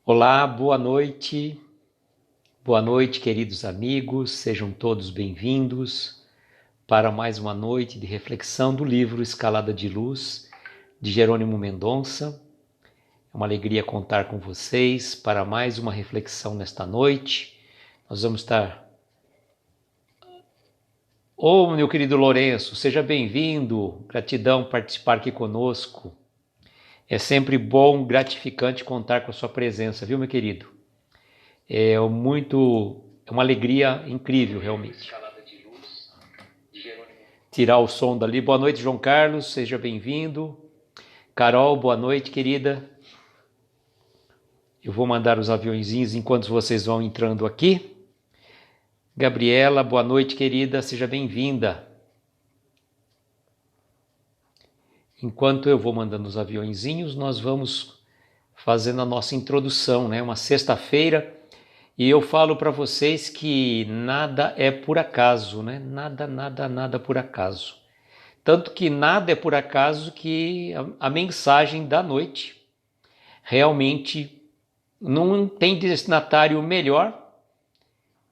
Olá, boa noite, queridos amigos, sejam todos bem-vindos para mais uma noite de reflexão do livro Escalada de Luz, de Jerônimo Mendonça. É uma alegria contar com vocês para mais uma reflexão nesta noite. Nós vamos estar... meu querido Lourenço, seja bem-vindo, gratidão por participar aqui conosco. É sempre bom, gratificante contar com a sua presença, viu, meu querido? É uma alegria incrível, realmente. Tirar o som dali. Boa noite, João Carlos, seja bem-vindo. Carol, boa noite, querida. Eu vou mandar os aviõezinhos enquanto vocês vão entrando aqui. Gabriela, boa noite, querida, seja bem-vinda. Enquanto eu vou mandando os aviõezinhos, nós vamos fazendo a nossa introdução, né? Uma sexta-feira, e eu falo para vocês que nada é por acaso, né? Nada por acaso. Tanto que nada é por acaso que a mensagem da noite realmente não tem destinatário melhor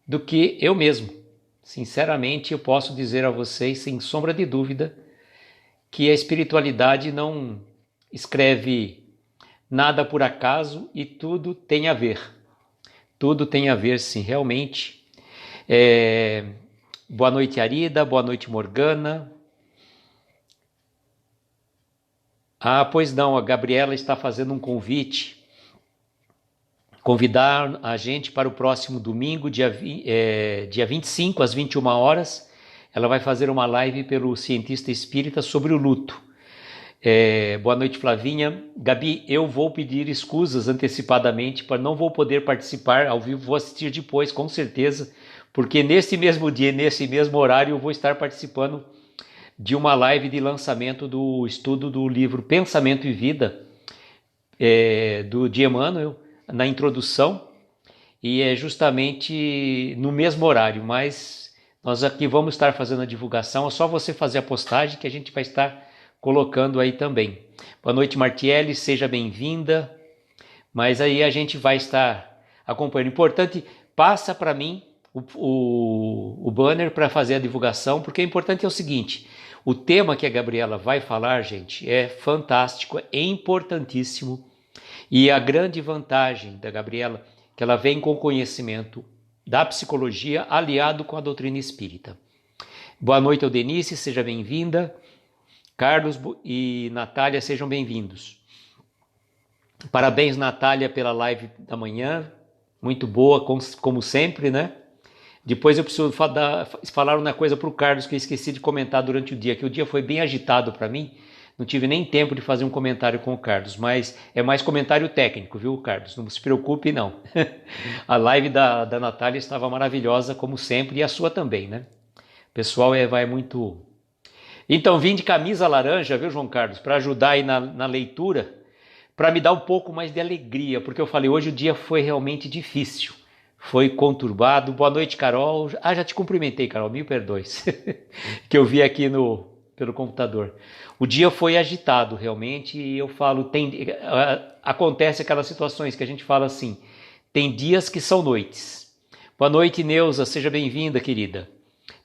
do que eu mesmo. Sinceramente, eu posso dizer a vocês, sem sombra de dúvida, que a espiritualidade não escreve nada por acaso e tudo tem a ver. Tudo tem a ver, sim, realmente. Boa noite, Arida. Boa noite, Morgana. Pois não, a Gabriela está fazendo um convite. Convidar a gente para o próximo domingo, dia 25, às 21 horas. Ela vai fazer uma live pelo Cientista Espírita sobre o luto. Boa noite, Flavinha. Gabi, eu vou pedir escusas antecipadamente, não vou poder participar ao vivo, vou assistir depois, com certeza, porque nesse mesmo dia, nesse mesmo horário, eu vou estar participando de uma live de lançamento do estudo do livro Pensamento e Vida, de Emmanuel, na introdução, e é justamente no mesmo horário, mas nós aqui vamos estar fazendo a divulgação, é só você fazer a postagem que a gente vai estar colocando aí também. Boa noite, Martiele, seja bem-vinda. Mas aí a gente vai estar acompanhando. Importante, passa para mim o banner para fazer a divulgação, porque o importante é o seguinte, o tema que a Gabriela vai falar, gente, é fantástico, é importantíssimo. E a grande vantagem da Gabriela, que ela vem com conhecimento da psicologia aliado com a doutrina espírita. Boa noite, Eudenice, seja bem-vinda. Carlos e Natália, sejam bem-vindos. Parabéns, Natália, pela live da manhã, muito boa, como sempre, né? Depois eu preciso falar uma coisa para o Carlos que eu esqueci de comentar durante o dia, que o dia foi bem agitado para mim, não tive nem tempo de fazer um comentário com o Carlos, mas é mais comentário técnico, viu, Carlos? Não se preocupe, não. A live da Natália estava maravilhosa, como sempre, e a sua também, né? O pessoal vai muito... Então, vim de camisa laranja, viu, João Carlos, para ajudar aí na leitura, para me dar um pouco mais de alegria, porque eu falei, hoje o dia foi realmente difícil, foi conturbado. Boa noite, Carol. Já te cumprimentei, Carol, mil perdões, que eu vi aqui pelo computador. O dia foi agitado, realmente, e eu falo, acontece aquelas situações que a gente fala assim, tem dias que são noites. Boa noite, Neuza, seja bem-vinda, querida.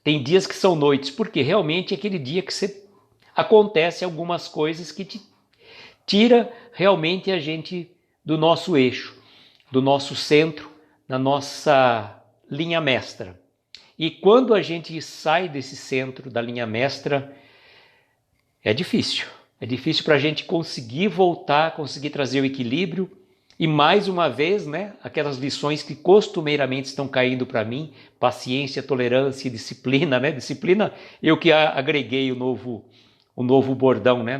Tem dias que são noites, porque realmente é aquele dia que acontece algumas coisas que te tira realmente a gente do nosso eixo, do nosso centro, da nossa linha mestra. E quando a gente sai desse centro, da linha mestra, é difícil. É difícil para a gente conseguir voltar, conseguir trazer o equilíbrio. E mais uma vez, né, aquelas lições que costumeiramente estão caindo para mim, paciência, tolerância e disciplina, né? Disciplina, eu que agreguei o novo bordão, né,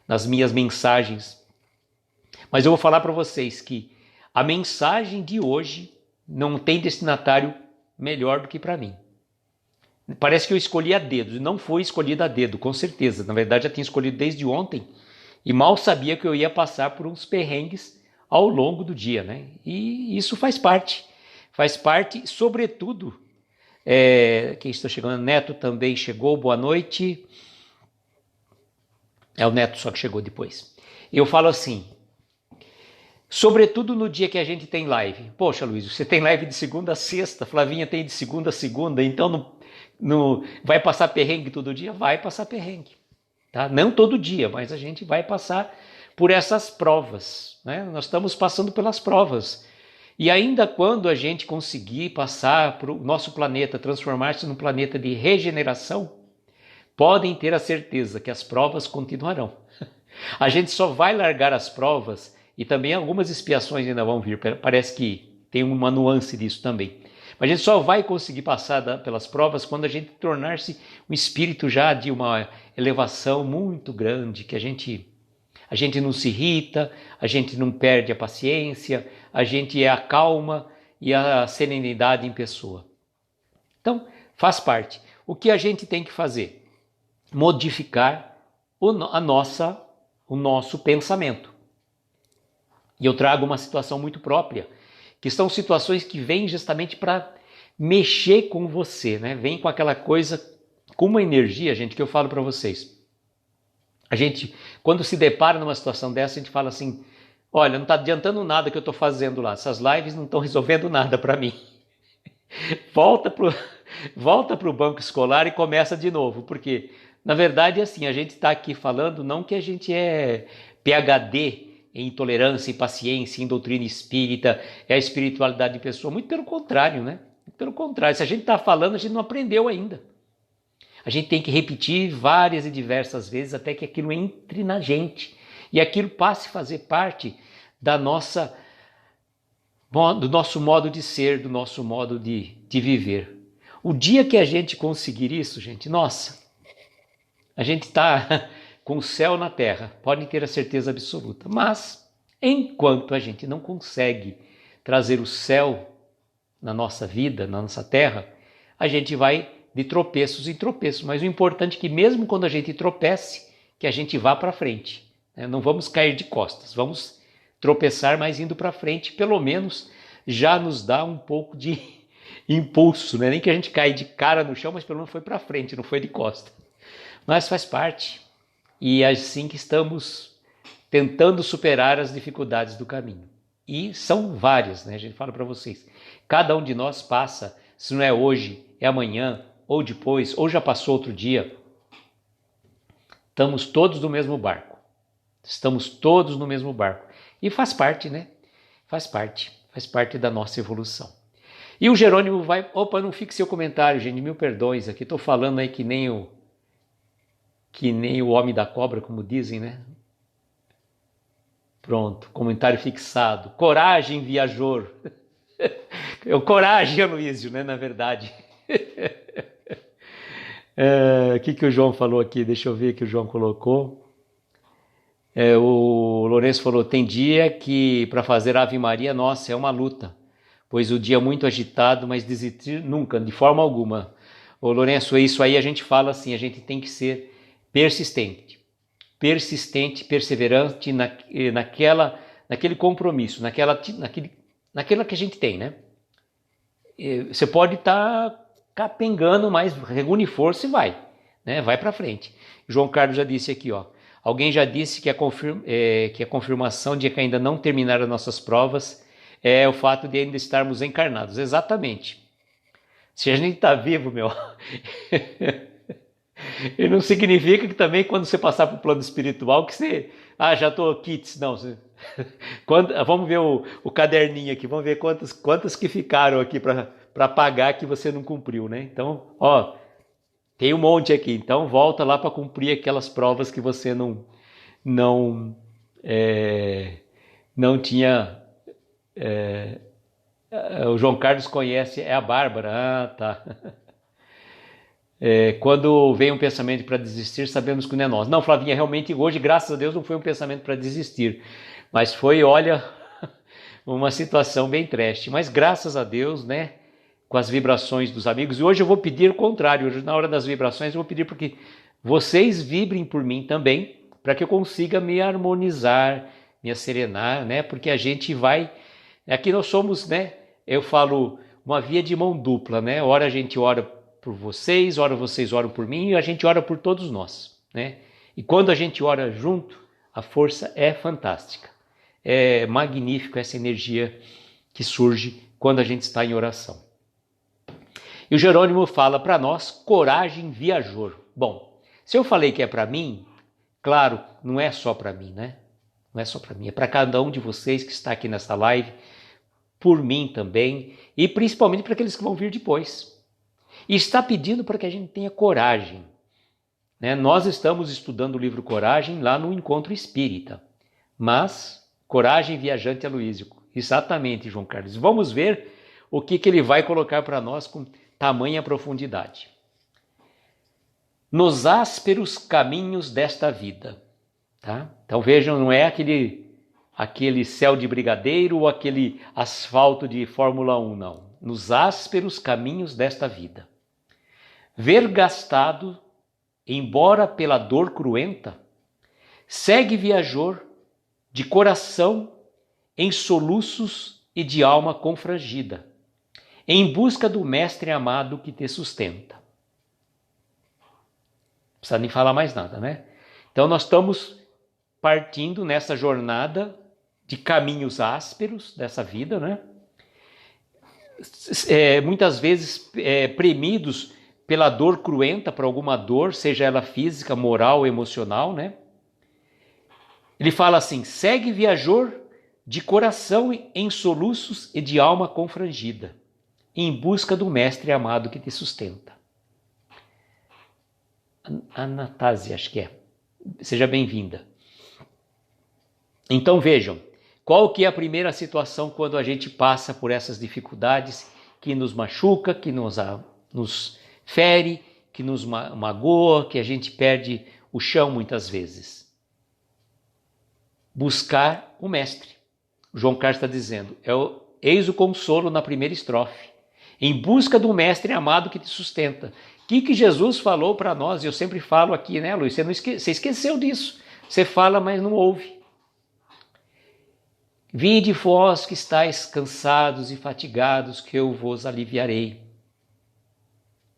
nas minhas mensagens. Mas eu vou falar para vocês que a mensagem de hoje não tem destinatário melhor do que para mim. Parece que eu escolhi a dedo, e não foi escolhida a dedo, com certeza. Na verdade, já tinha escolhido desde ontem, e mal sabia que eu ia passar por uns perrengues ao longo do dia, né? E isso faz parte, sobretudo, quem está chegando, Neto também chegou, boa noite. É o Neto só que chegou depois. Eu falo assim, Sobretudo no dia que a gente tem live. Poxa, Luiz, você tem live de segunda a sexta, Flavinha tem de segunda a segunda, então vai passar perrengue todo dia? Vai passar perrengue. Tá? Não todo dia, mas a gente vai passar por essas provas. Né? Nós estamos passando pelas provas. E ainda quando a gente conseguir passar para o nosso planeta, transformar-se num planeta de regeneração, podem ter a certeza que as provas continuarão. A gente só vai largar as provas, e também algumas expiações ainda vão vir, parece que tem uma nuance disso também. Mas a gente só vai conseguir passar pelas provas quando a gente tornar-se um espírito já de uma elevação muito grande, que a gente não se irrita, a gente não perde a paciência, a gente é a calma e a serenidade em pessoa. Então, faz parte. O que a gente tem que fazer? Modificar o nosso pensamento. E eu trago uma situação muito própria, que são situações que vêm justamente para mexer com você, né? Vem com aquela coisa, com uma energia, gente, que eu falo para vocês. A gente, quando se depara numa situação dessa, a gente fala assim, olha, não está adiantando nada que eu estou fazendo lá, essas lives não estão resolvendo nada para mim. Volta pro banco escolar e começa de novo, porque, na verdade, assim, a gente está aqui falando não que a gente é PhD em intolerância, em paciência, em doutrina espírita, é a espiritualidade em pessoa, muito pelo contrário, né? Pelo contrário, se a gente está falando, a gente não aprendeu ainda. A gente tem que repetir várias e diversas vezes até que aquilo entre na gente e aquilo passe a fazer parte do nosso modo de ser, do nosso modo de viver. O dia que a gente conseguir isso, gente, nossa, a gente está com o céu na terra, podem ter a certeza absoluta. Mas, enquanto a gente não consegue trazer o céu na nossa vida, na nossa terra, a gente vai de tropeços em tropeços. Mas o importante é que mesmo quando a gente tropece, que a gente vá para frente. Não vamos cair de costas, vamos tropeçar, mas indo para frente, pelo menos já nos dá um pouco de impulso, né? Nem que a gente caia de cara no chão, mas pelo menos foi para frente, não foi de costas. Mas faz parte. E é assim que estamos tentando superar as dificuldades do caminho. E são várias, né? A gente fala para vocês. Cada um de nós passa, se não é hoje, é amanhã, ou depois, ou já passou outro dia. Estamos todos no mesmo barco. Estamos todos no mesmo barco. E faz parte, né? Faz parte da nossa evolução. E o Jerônimo vai... Opa, não fique seu comentário, gente, mil perdões aqui. Estou falando aí que nem o homem da cobra, como dizem, né? Pronto, comentário fixado. Coragem, viajor. É o coragem, Aloísio, né? Na verdade. O que o João falou aqui? Deixa eu ver o que o João colocou. O Lourenço falou, tem dia que para fazer Ave Maria, nossa, é uma luta. Pois o dia é muito agitado, mas desistir nunca, de forma alguma. Ô Lourenço, isso aí a gente fala assim, a gente tem que ser persistente, perseverante naquele compromisso, naquela que a gente tem, né? Você pode estar capengando, mas reúne força e vai, né? Vai para frente. João Carlos já disse aqui, ó. Alguém já disse que a confirmação de que ainda não terminaram nossas provas é o fato de ainda estarmos encarnados. Exatamente. Se a gente está vivo, meu... E não significa que também quando você passar para o plano espiritual que você... já estou kits. Não, vamos ver o caderninho aqui, vamos ver quantas que ficaram aqui para pagar que você não cumpriu, né? Então, ó, tem um monte aqui. Então, volta lá para cumprir aquelas provas que você não tinha... o João Carlos conhece, é a Bárbara. Ah, tá. Quando vem um pensamento para desistir, sabemos que não é nós. Não, Flavinha, realmente hoje, graças a Deus, não foi um pensamento para desistir. Mas foi, olha, uma situação bem triste. Mas graças a Deus, né, com as vibrações dos amigos. E hoje eu vou pedir o contrário. Hoje, na hora das vibrações, eu vou pedir para que vocês vibrem por mim também, para que eu consiga me harmonizar, me asserenar, né? Porque a gente vai... Aqui nós somos, né, eu falo, uma via de mão dupla, né? Ora a gente ora por vocês, ora vocês oram por mim e a gente ora por todos nós, né? E quando a gente ora junto, a força é fantástica. é magnífico essa energia que surge quando a gente está em oração. E o Jerônimo fala para nós, coragem viajor. Bom, se eu falei que é para mim, claro, não é só para mim, né? Não é só para mim, é para cada um de vocês que está aqui nessa live, por mim também, e principalmente para aqueles que vão vir depois. E está pedindo para que a gente tenha coragem. Né? Nós estamos estudando o livro Coragem lá no Encontro Espírita, mas Coragem Viajante Aloísio. Exatamente, João Carlos. Vamos ver o que ele vai colocar para nós com tamanha profundidade. Nos ásperos caminhos desta vida. Tá? Então vejam, não é aquele céu de brigadeiro ou aquele asfalto de Fórmula 1, não. Nos ásperos caminhos desta vida. Vergastado, embora pela dor cruenta, segue viajor de coração em soluços e de alma confrangida, em busca do mestre amado que te sustenta. Não precisa nem falar mais nada, né? Então nós estamos partindo nessa jornada de caminhos ásperos dessa vida, né? Muitas vezes premidos pela dor cruenta, por alguma dor, seja ela física, moral, emocional, né? Ele fala assim, segue viajor de coração em soluços e de alma confrangida, em busca do mestre amado que te sustenta. Anatásia, acho que é. Seja bem-vinda. Então vejam, qual que é a primeira situação quando a gente passa por essas dificuldades que nos machuca, que nos fere, que nos magoa, que a gente perde o chão muitas vezes? Buscar o mestre. O João Carlos está dizendo, eis o consolo na primeira estrofe. Em busca do mestre amado que te sustenta. O que Jesus falou para nós? Eu sempre falo aqui, né, Luiz? Você esqueceu disso. Você fala, mas não ouve. Vinde vós que estáis cansados e fatigados, que eu vos aliviarei.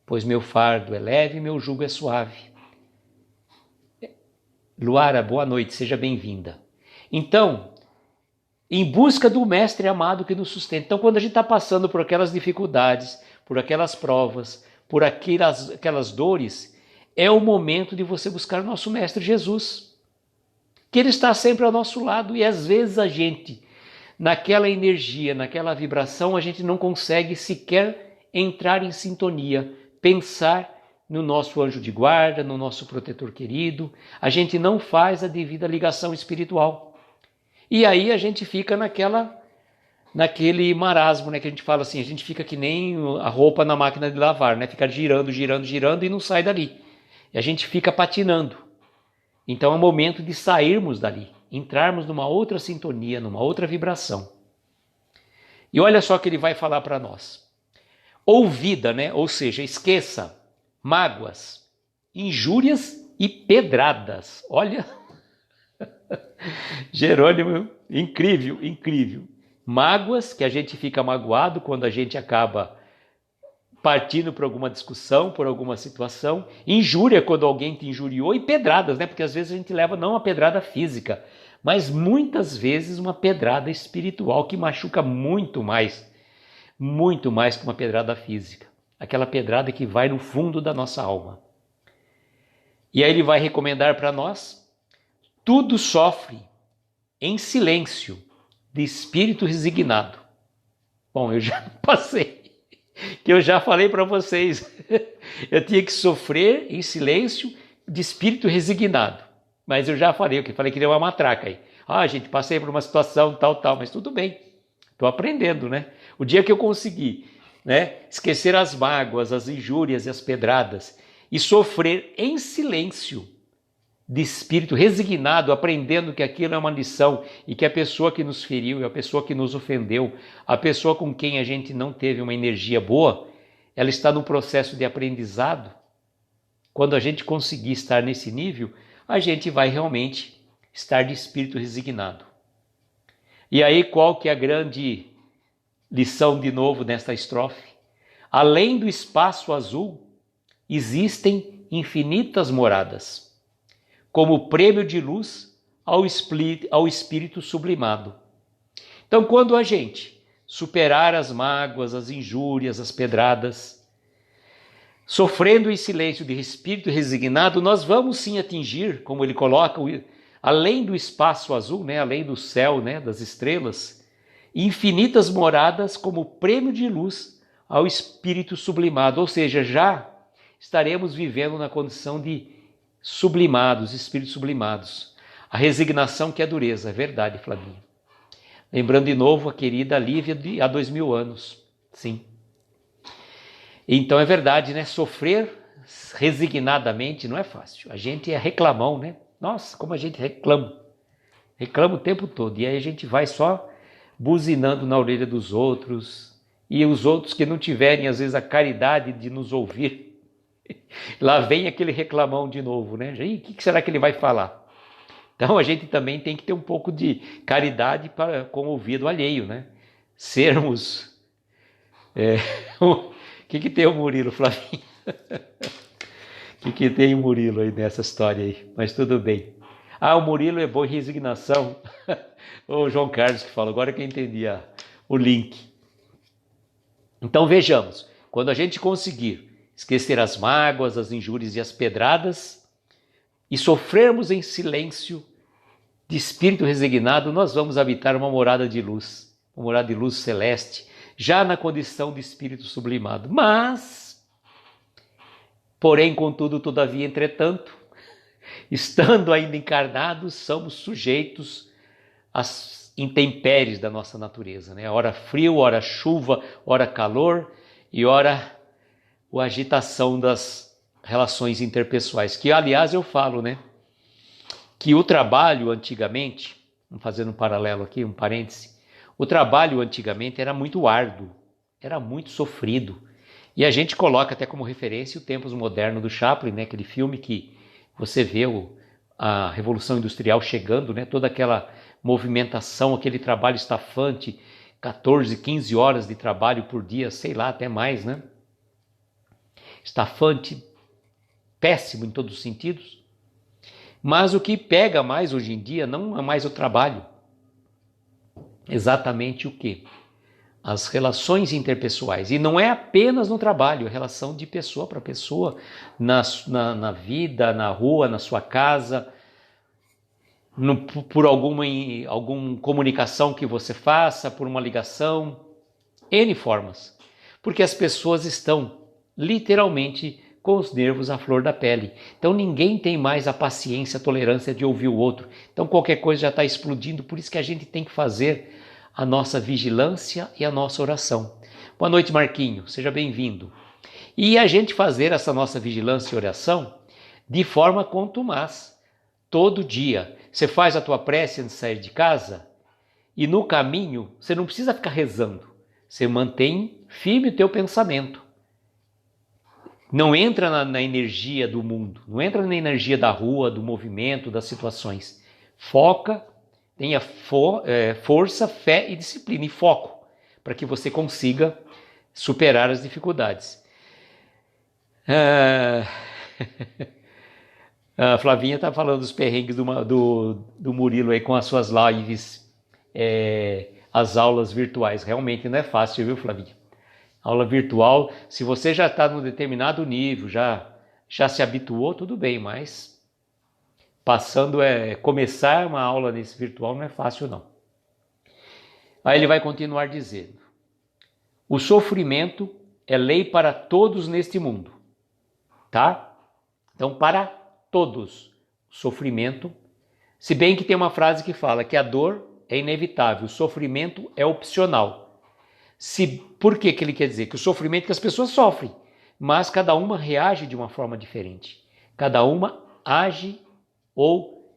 Pois meu fardo é leve e meu jugo é suave. Luara, boa noite, seja bem-vinda. Então, em busca do mestre amado que nos sustenta. Então, quando a gente está passando por aquelas dificuldades, por aquelas provas, por aquelas dores, é o momento de você buscar o nosso mestre Jesus, que ele está sempre ao nosso lado, e às vezes a gente, naquela energia, naquela vibração, a gente não consegue sequer entrar em sintonia, pensar no nosso anjo de guarda, no nosso protetor querido, a gente não faz a devida ligação espiritual. E aí a gente fica naquele marasmo, né, que a gente fala assim, a gente fica que nem a roupa na máquina de lavar, né, fica girando, girando, girando e não sai dali. E a gente fica patinando. Então é o momento de sairmos dali, entrarmos numa outra sintonia, numa outra vibração. E olha só o que ele vai falar para nós. Ouvida, né, ou seja, esqueça mágoas, injúrias e pedradas. Olha... Jerônimo, incrível, incrível. Mágoas, que a gente fica magoado quando a gente acaba partindo por alguma discussão, por alguma situação. Injúria, quando alguém te injuriou. E pedradas, né? Porque às vezes a gente leva não uma pedrada física, mas muitas vezes uma pedrada espiritual que machuca muito mais que uma pedrada física. Aquela pedrada que vai no fundo da nossa alma. E aí ele vai recomendar para nós: tudo sofre em silêncio, de espírito resignado. Bom, eu já passei, que eu já falei para vocês. Eu tinha que sofrer em silêncio, de espírito resignado. Mas eu já falei que deu uma matraca aí. Gente, passei por uma situação tal, mas tudo bem. Estou aprendendo, né? O dia que eu conseguir, né, esquecer as mágoas, as injúrias e as pedradas e sofrer em silêncio, de espírito resignado, aprendendo que aquilo é uma lição e que a pessoa que nos feriu, a pessoa que nos ofendeu, a pessoa com quem a gente não teve uma energia boa, ela está num processo de aprendizado. Quando a gente conseguir estar nesse nível, a gente vai realmente estar de espírito resignado. E aí qual que é a grande lição de novo nesta estrofe? Além do espaço azul, existem infinitas moradas. Como prêmio de luz, ao espírito sublimado. Então, quando a gente superar as mágoas, as injúrias, as pedradas, sofrendo em silêncio de espírito resignado, nós vamos sim atingir, como ele coloca, além do espaço azul, né, além do céu, né, das estrelas, infinitas moradas como prêmio de luz ao espírito sublimado, ou seja, já estaremos vivendo na condição de sublimados, espíritos sublimados. A resignação que é dureza, é verdade, Flavinha. Lembrando de novo a querida Lívia há 2000 anos, sim. Então é verdade, né? Sofrer resignadamente não é fácil. A gente é reclamão, né? Nossa, como a gente reclama. Reclama o tempo todo. E aí a gente vai só buzinando na orelha dos outros. E os outros que não tiverem, às vezes, a caridade de nos ouvir. Lá vem aquele reclamão de novo, né? E o que será que ele vai falar? Então a gente também tem que ter um pouco de caridade com o ouvido alheio, né? Sermos... O que tem o Murilo, Flavinho? O que tem o Murilo aí nessa história aí? Mas tudo bem. O Murilo é bom em resignação. O João Carlos que fala, agora que eu entendi o link. Então vejamos, quando a gente conseguir esquecer as mágoas, as injúrias e as pedradas, e sofrermos em silêncio, de espírito resignado, nós vamos habitar uma morada de luz celeste, já na condição de espírito sublimado. Mas, porém, contudo, todavia, entretanto, estando ainda encarnados, somos sujeitos às intempéries da nossa natureza, né? Ora frio, ora chuva, ora calor e ora a agitação das relações interpessoais, que aliás eu falo, né, que o trabalho antigamente, fazendo um paralelo aqui, um parêntese, o trabalho antigamente era muito árduo, era muito sofrido, e a gente coloca até como referência o Tempos Modernos do Chaplin, né, aquele filme que você vê a Revolução Industrial chegando, né, toda aquela movimentação, aquele trabalho estafante, 14, 15 horas de trabalho por dia, sei lá, até mais, né, estafante, péssimo em todos os sentidos. Mas o que pega mais hoje em dia não é mais o trabalho. Exatamente o quê? As relações interpessoais. E não é apenas no trabalho, é relação de pessoa para pessoa, na vida, na rua, na sua casa, por alguma comunicação que você faça, por uma ligação, N formas. Porque as pessoas estão literalmente com os nervos à flor da pele. Então ninguém tem mais a paciência, a tolerância de ouvir o outro. Então qualquer coisa já está explodindo, por isso que a gente tem que fazer a nossa vigilância e a nossa oração. Boa noite, Marquinho, seja bem-vindo. E a gente fazer essa nossa vigilância e oração de forma contumaz, todo dia. Você faz a tua prece antes de sair de casa e no caminho você não precisa ficar rezando. Você mantém firme o teu pensamento. Não entra na energia do mundo, não entra na energia da rua, do movimento, das situações. Foca, tenha força, fé e disciplina e foco para que você consiga superar as dificuldades. A Flavinha está falando dos perrengues do Murilo aí com as suas lives, as aulas virtuais. Realmente não é fácil, viu, Flavinha? Aula virtual, se você já está num determinado nível, já se habituou, tudo bem, mas começar uma aula nesse virtual não é fácil não. Aí ele vai continuar dizendo, o sofrimento é lei para todos neste mundo, tá? Então, para todos, o sofrimento, se bem que tem uma frase que fala que a dor é inevitável, o sofrimento é opcional. Por que ele quer dizer? Que o sofrimento que as pessoas sofrem, mas cada uma reage de uma forma diferente. Cada uma age ou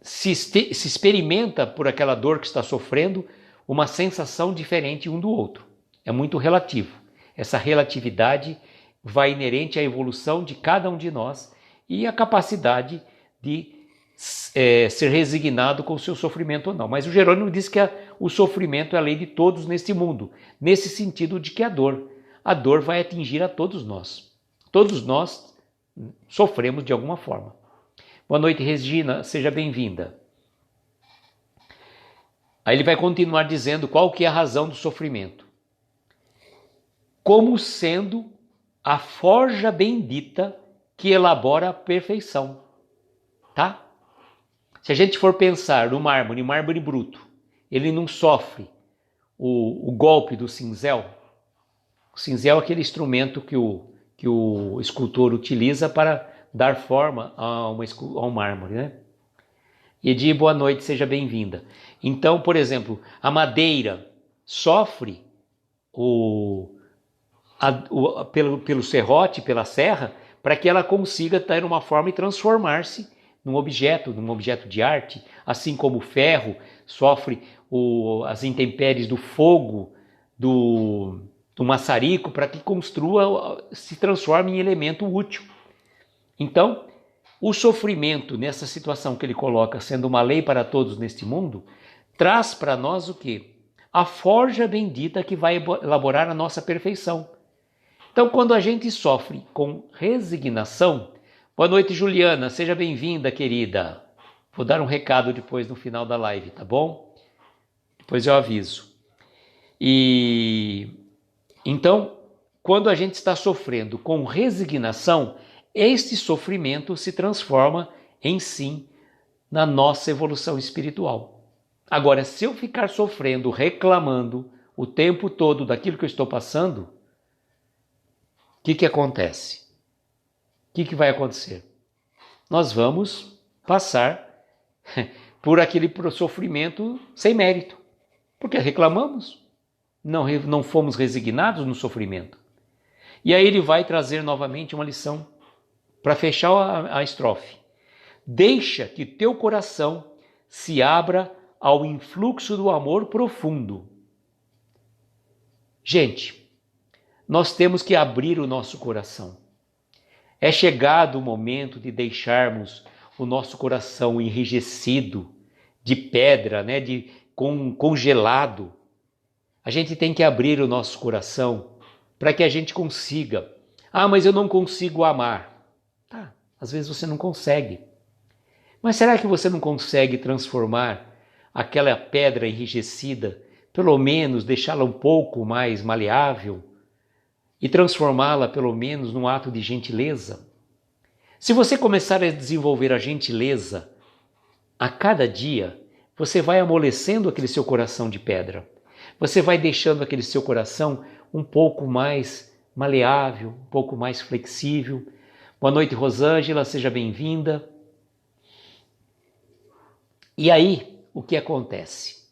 se experimenta por aquela dor que está sofrendo uma sensação diferente um do outro. É muito relativo. Essa relatividade vai inerente à evolução de cada um de nós e à capacidade de ser resignado com o seu sofrimento ou não. Mas o Jerônimo diz que o sofrimento é a lei de todos neste mundo, nesse sentido de que a dor vai atingir a todos nós. Todos nós sofremos de alguma forma. Boa noite, Regina, seja bem-vinda. Aí ele vai continuar dizendo qual que é a razão do sofrimento. Como sendo a forja bendita que elabora a perfeição, tá? Se a gente for pensar no mármore bruto, ele não sofre o golpe do cinzel. O cinzel é aquele instrumento que o escultor utiliza para dar forma a um mármore, né? Edi, boa noite, seja bem-vinda. Então, por exemplo, a madeira sofre pelo serrote, pela serra, para que ela consiga ter uma forma e transformar-se num objeto de arte, assim como o ferro sofre as intempéries do fogo, do maçarico, para que se transforme em elemento útil. Então, o sofrimento nessa situação que ele coloca, sendo uma lei para todos neste mundo, traz para nós o quê? A forja bendita que vai elaborar a nossa perfeição. Então, quando a gente sofre com resignação... Boa noite, Juliana, seja bem-vinda, querida. Vou dar um recado depois no final da live, tá bom? Depois eu aviso. Então, quando a gente está sofrendo com resignação, este sofrimento se transforma em si na nossa evolução espiritual. Agora, se eu ficar sofrendo, reclamando o tempo todo daquilo que eu estou passando, o que acontece? O que vai acontecer? Nós vamos passar por aquele sofrimento sem mérito, porque reclamamos, não fomos resignados no sofrimento. E aí ele vai trazer novamente uma lição para fechar a estrofe. Deixa que teu coração se abra ao influxo do amor profundo. Gente, nós temos que abrir o nosso coração. É chegado o momento de deixarmos o nosso coração enrijecido, de pedra, né, congelado. A gente tem que abrir o nosso coração para que a gente consiga. Ah, mas eu não consigo amar. Tá, às vezes você não consegue. Mas será que você não consegue transformar aquela pedra enrijecida, pelo menos deixá-la um pouco mais maleável e transformá-la pelo menos num ato de gentileza? Se você começar a desenvolver a gentileza a cada dia, você vai amolecendo aquele seu coração de pedra. Você vai deixando aquele seu coração um pouco mais maleável, um pouco mais flexível. Boa noite, Rosângela, seja bem-vinda. E aí, o que acontece?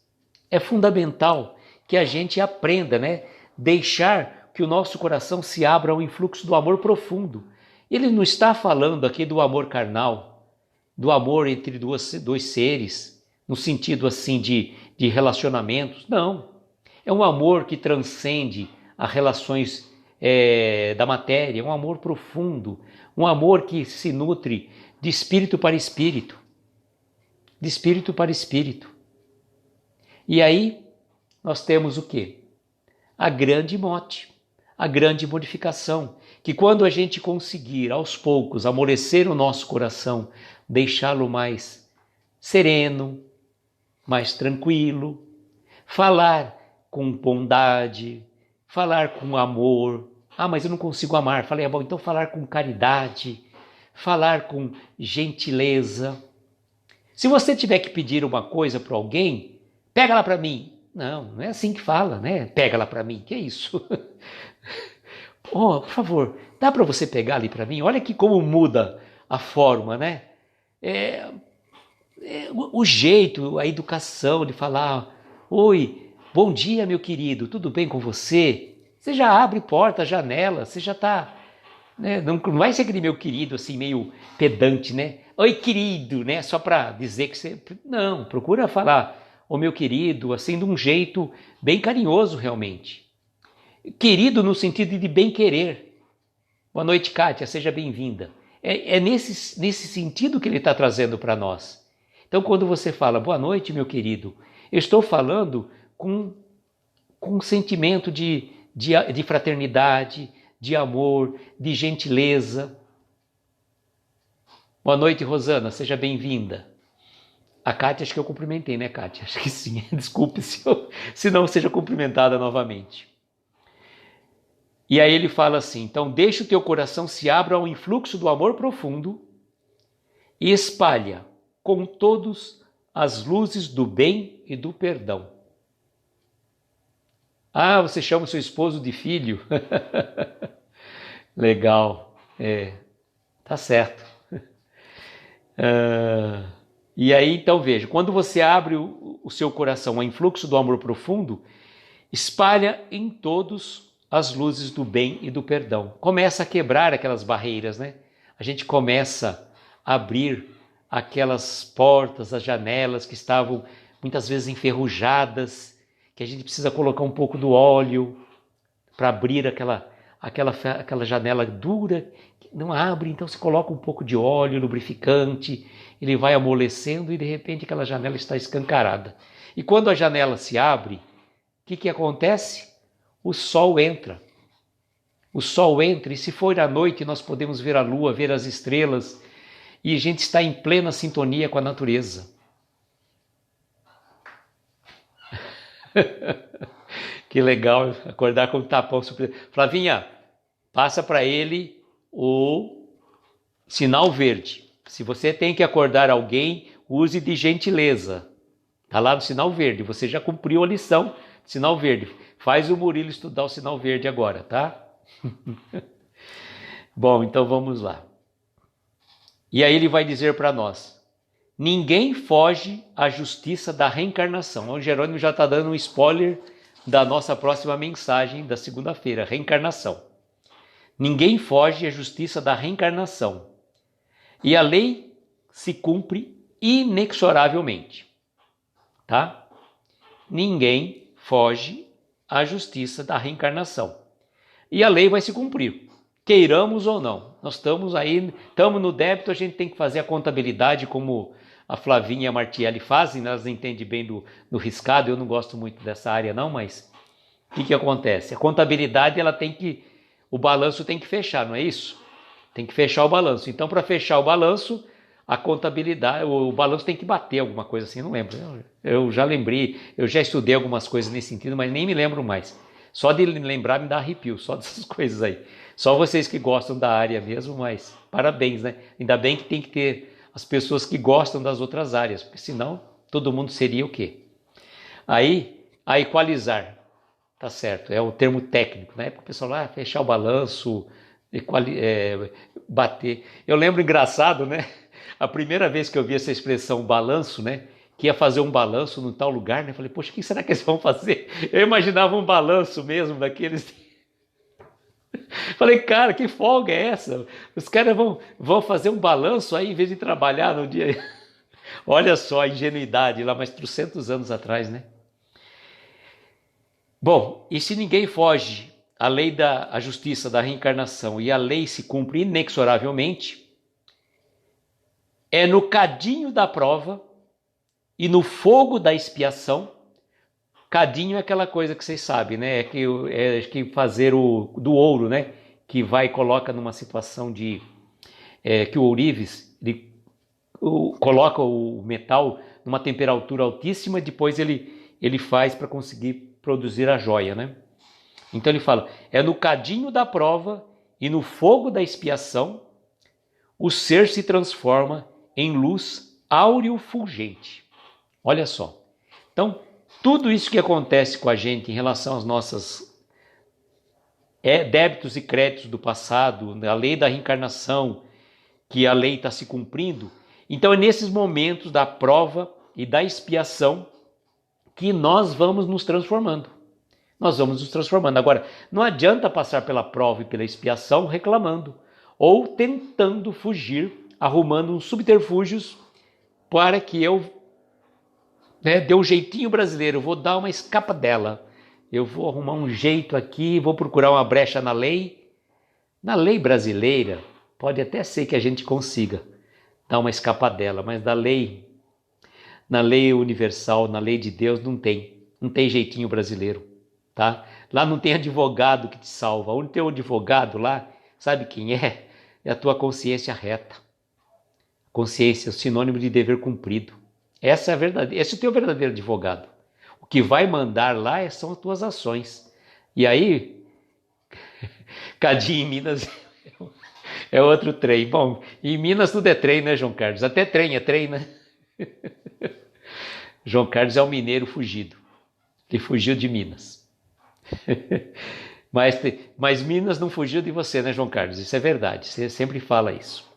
É fundamental que a gente aprenda, né? Deixar que o nosso coração se abra ao influxo do amor profundo. Ele não está falando aqui do amor carnal, do amor entre dois seres, no sentido assim de relacionamentos. Não, é um amor que transcende as relações da matéria, um amor profundo, um amor que se nutre de espírito para espírito, de espírito para espírito. E aí nós temos o quê? A grande mote, a grande modificação, que quando a gente conseguir aos poucos amolecer o nosso coração, deixá-lo mais sereno, mais tranquilo, falar com bondade, falar com amor. Ah, mas eu não consigo amar. Falei, bom, então falar com caridade, falar com gentileza. Se você tiver que pedir uma coisa para alguém, pega lá para mim. Não é assim que fala, né? Pega lá para mim, que é isso? Oh, por favor, dá para você pegar ali para mim? Olha aqui como muda a forma, né? O jeito, a educação de falar, oi, bom dia, meu querido, tudo bem com você? Você já abre porta, janela, você já está... Né? Não vai ser aquele meu querido assim, meio pedante, né? Oi, querido, né? Só para dizer que você... Não, procura falar, ô meu querido, assim, de um jeito bem carinhoso realmente. Querido no sentido de bem querer. Boa noite, Kátia, seja bem-vinda. É nesse sentido que ele está trazendo para nós. Então, quando você fala, boa noite, meu querido, eu estou falando com um sentimento de fraternidade, de amor, de gentileza. Boa noite, Rosana, seja bem-vinda. A Kátia, acho que eu cumprimentei, né, Kátia? Acho que sim. Desculpe se não seja cumprimentada novamente. E aí ele fala assim, então deixa o teu coração se abra ao influxo do amor profundo e espalha com todos as luzes do bem e do perdão. Ah, você chama o seu esposo de filho? Legal, tá certo. E aí, então, veja, quando você abre o seu coração ao influxo do amor profundo, espalha em todos as luzes do bem e do perdão. Começa a quebrar aquelas barreiras, né? A gente começa a abrir aquelas portas, as janelas que estavam muitas vezes enferrujadas, que a gente precisa colocar um pouco do óleo para abrir aquela janela dura, que não abre, então você coloca um pouco de óleo lubrificante, ele vai amolecendo e de repente aquela janela está escancarada. E quando a janela se abre, o que acontece? O sol entra. O sol entra e se for à noite nós podemos ver a lua, ver as estrelas e a gente está em plena sintonia com a natureza. Que legal acordar com um tapão surpresa. Flavinha, passa para ele o sinal verde. Se você tem que acordar alguém, use de gentileza. Está lá no sinal verde, você já cumpriu a lição. Sinal verde. Faz o Murilo estudar o sinal verde agora, tá? Bom, então vamos lá. E aí ele vai dizer para nós, ninguém foge à justiça da reencarnação. O Jerônimo já está dando um spoiler da nossa próxima mensagem da segunda-feira, reencarnação. Ninguém foge à justiça da reencarnação. E a lei se cumpre inexoravelmente, tá? Ninguém foge à justiça da reencarnação. E a lei vai se cumprir, queiramos ou não. Nós estamos no débito, a gente tem que fazer a contabilidade como a Flavinha e a Martielli fazem, elas entendem bem do riscado, eu não gosto muito dessa área não, mas o que acontece? A contabilidade, o balanço tem que fechar, não é isso? Tem que fechar o balanço. Então, para fechar o balanço, a contabilidade, o balanço tem que bater alguma coisa assim, não lembro. Eu já lembrei, eu já estudei algumas coisas nesse sentido, mas nem me lembro mais. Só de lembrar me dá arrepio, só dessas coisas aí. Só vocês que gostam da área mesmo, mas parabéns, né? Ainda bem que tem que ter as pessoas que gostam das outras áreas, porque senão todo mundo seria o quê? Aí, a equalizar, tá certo, é o termo técnico, né? Porque o pessoal fechar o balanço, bater. Eu lembro engraçado, né? A primeira vez que eu vi essa expressão balanço, né? Que ia fazer um balanço num tal lugar, né? Falei, poxa, o que será que eles vão fazer? Eu imaginava um balanço mesmo daqueles. Falei, cara, que folga é essa? Os caras vão fazer um balanço aí em vez de trabalhar no dia. Olha só a ingenuidade lá, mais 300 anos atrás, né? Bom, e se ninguém foge à lei da justiça da reencarnação e a lei se cumpre inexoravelmente, é no cadinho da prova e no fogo da expiação. Cadinho é aquela coisa que vocês sabem, né? É que fazer do ouro, né? Que vai e coloca numa situação de... que o ourives, coloca o metal numa temperatura altíssima, depois ele faz para conseguir produzir a joia, né? Então ele fala, é no cadinho da prova e no fogo da expiação, o ser se transforma em luz áureo fulgente. Olha só. Então, tudo isso que acontece com a gente em relação às nossas débitos e créditos do passado, a lei da reencarnação, que a lei está se cumprindo, então é nesses momentos da prova e da expiação que nós vamos nos transformando. Nós vamos nos transformando. Agora, não adianta passar pela prova e pela expiação reclamando ou tentando fugir, arrumando uns subterfúgios para que eu dê um jeitinho brasileiro, eu vou dar uma escapadela. Eu vou arrumar um jeito aqui, vou procurar uma brecha na lei. Na lei brasileira, pode até ser que a gente consiga dar uma escapadela, mas na lei universal, na lei de Deus, não tem jeitinho brasileiro, tá? Lá não tem advogado que te salva. O teu advogado lá, sabe quem é? É a tua consciência reta. Consciência, sinônimo de dever cumprido. Essa é a verdade. Esse é o teu verdadeiro advogado. O que vai mandar lá são as tuas ações. E aí, Cadinho em Minas é outro trem. Bom, em Minas tudo é trem, né, João Carlos? Até trem é trem, né? João Carlos é um mineiro fugido. Ele fugiu de Minas. Mas Minas não fugiu de você, né, João Carlos? Isso é verdade. Você sempre fala isso.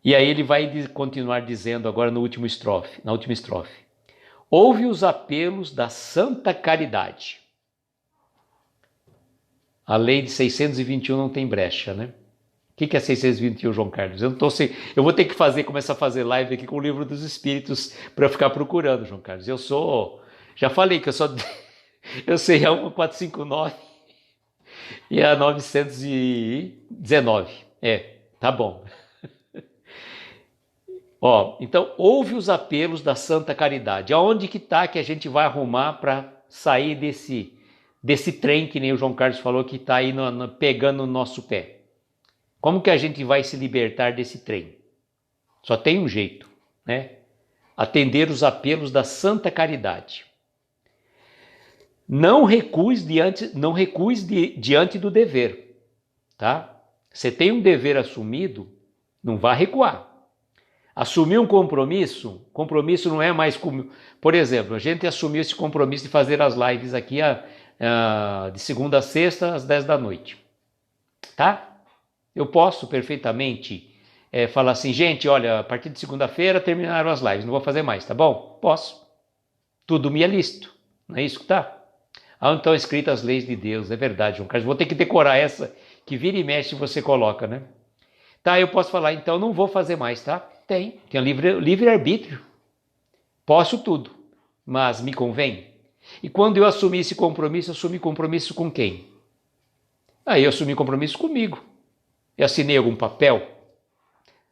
E aí ele vai continuar dizendo agora na última estrofe. Ouve os apelos da santa caridade. A lei de 621 não tem brecha, né? O que é 621, João Carlos? Eu vou ter que começar a fazer live aqui com o Livro dos Espíritos para ficar procurando, João Carlos. Já falei que eu sei a 1459 e a 919. Tá bom. Então, ouve os apelos da santa caridade. Aonde que está que a gente vai arrumar para sair desse trem, que nem o João Carlos falou, que está aí pegando no nosso pé? Como que a gente vai se libertar desse trem? Só tem um jeito, né? Atender os apelos da santa caridade. Não recuse diante do dever, tá? Você tem um dever assumido, não vá recuar. Assumir um compromisso não é mais como... Por exemplo, a gente assumiu esse compromisso de fazer as lives aqui de segunda a sexta, às 10 da noite. Tá? Eu posso perfeitamente falar assim, gente, olha, a partir de segunda-feira terminaram as lives, não vou fazer mais, tá bom? Posso. Tudo me é lícito, não é isso que tá? Então escritas as leis de Deus, é verdade, João Carlos. Vou ter que decorar essa que vira e mexe você coloca, né? Tá, eu posso falar, então não vou fazer mais, tá? Tem livre-arbítrio. Posso tudo, mas me convém. E quando eu assumi esse compromisso, eu assumi compromisso com quem? Aí eu assumi compromisso comigo. Eu assinei algum papel?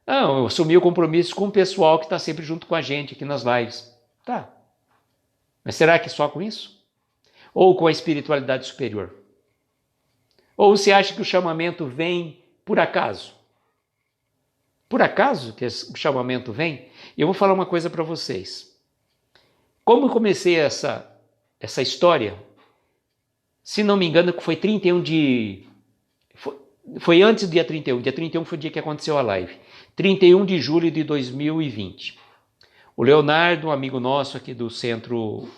Não, eu assumi o compromisso com o pessoal que está sempre junto com a gente aqui nas lives. Tá. Mas será que só com isso? Ou com a espiritualidade superior? Ou você acha que o chamamento vem por acaso? Por acaso que o chamamento vem? Eu vou falar uma coisa para vocês. Como eu comecei essa história, se não me engano, foi 31 de... Foi antes do dia 31. Dia 31 foi o dia que aconteceu a live. 31 de julho de 2020. O Leonardo, um amigo nosso aqui do centro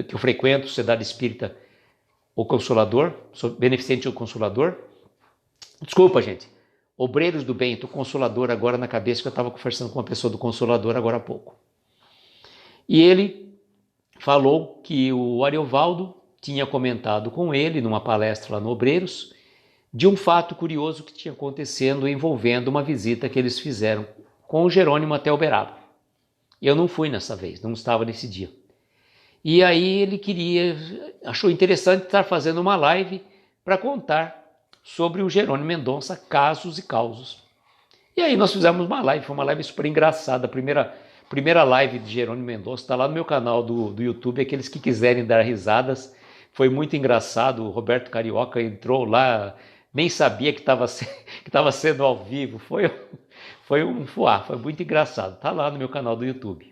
que eu frequento, Sociedade Espírita O Consolador, sou beneficente do Consolador. Desculpa, gente. Obreiros do Bem, estou Consolador agora na cabeça, que eu estava conversando com uma pessoa do Consolador agora há pouco. E ele falou que o Ariovaldo tinha comentado com ele, numa palestra lá no Obreiros, de um fato curioso que tinha acontecendo envolvendo uma visita que eles fizeram com o Jerônimo até Uberaba. Eu não fui nessa vez, não estava nesse dia. E aí ele achou interessante estar fazendo uma live para contar sobre o Jerônimo Mendonça, casos e causos. E aí nós fizemos uma live, foi uma live super engraçada, a primeira live de Jerônimo Mendonça, está lá no meu canal do YouTube, aqueles que quiserem dar risadas, foi muito engraçado, o Roberto Carioca entrou lá, nem sabia que estava sendo ao vivo, foi um fuá, foi muito engraçado, está lá no meu canal do YouTube.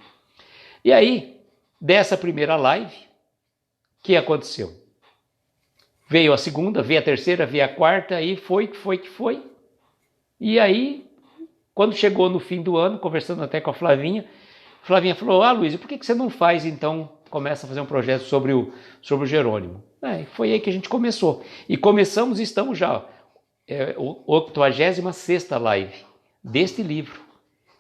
E aí, dessa primeira live, o que aconteceu? Veio a segunda, veio a terceira, veio a quarta, aí foi. E aí, quando chegou no fim do ano, conversando até com a Flavinha falou, Luiz, por que você não faz, então, começa a fazer um projeto sobre o Jerônimo? Foi aí que a gente começou. E começamos e estamos já, o 86ª live deste livro.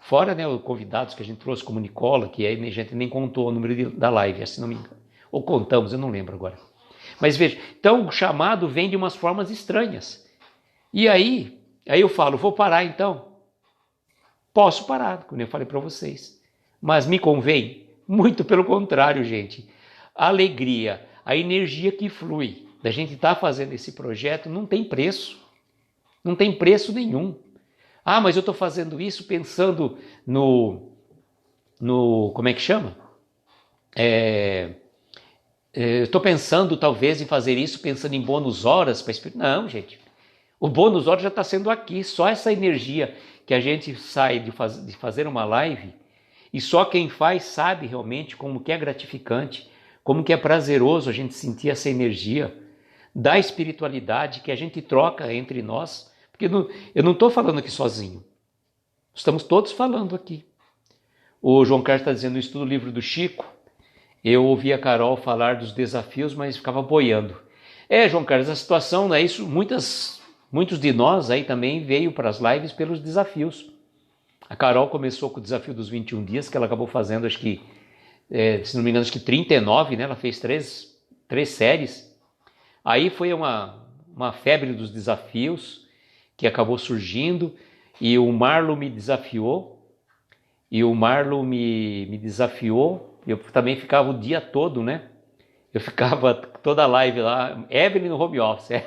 Fora, né, os convidados que a gente trouxe, como Nicola, que aí a gente nem contou o número da live, se não me engano. Ou contamos, eu não lembro agora. Mas veja, então o chamado vem de umas formas estranhas. E aí eu falo, vou parar então? Posso parar, como eu falei para vocês. Mas me convém? Muito pelo contrário, gente. A alegria, a energia que flui da gente estar fazendo esse projeto não tem preço. Não tem preço nenhum. Mas eu estou fazendo isso pensando como é que chama? Eu estou pensando talvez em fazer isso pensando em bônus horas. Não, gente. O bônus hora já está sendo aqui, só essa energia que a gente sai de fazer uma live, e só quem faz sabe realmente como que é gratificante, como que é prazeroso a gente sentir essa energia da espiritualidade que a gente troca entre nós, porque eu não estou falando aqui sozinho, estamos todos falando aqui. O João Carlos está dizendo, no estudo do livro do Chico, eu ouvi a Carol falar dos desafios, mas ficava boiando. João Carlos, a situação não é isso, muitos de nós aí também veio para as lives pelos desafios. A Carol começou com o desafio dos 21 dias, que ela acabou fazendo, acho que, se não me engano, acho que 39, né? Ela fez três séries. Aí foi uma febre dos desafios que acabou surgindo, e o Marlon me desafiou, eu também ficava o dia todo, né? Eu ficava toda a live lá, Evelyn no home office,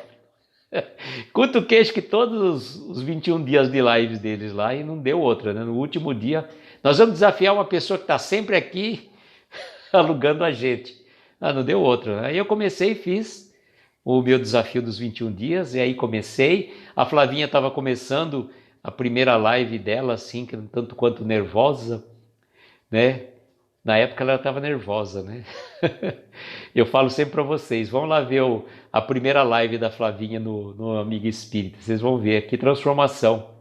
cutuquei acho que todos os 21 dias de lives deles lá e não deu outra, né? No último dia, nós vamos desafiar uma pessoa que está sempre aqui alugando a gente. Não deu outra. Aí eu comecei e fiz o meu desafio dos 21 dias, e aí comecei. A Flavinha estava começando a primeira live dela, assim, tanto quanto nervosa, né? Na época ela estava nervosa, né? Eu falo sempre para vocês, vão lá ver a primeira live da Flavinha no Amiga Espírita, vocês vão ver que transformação.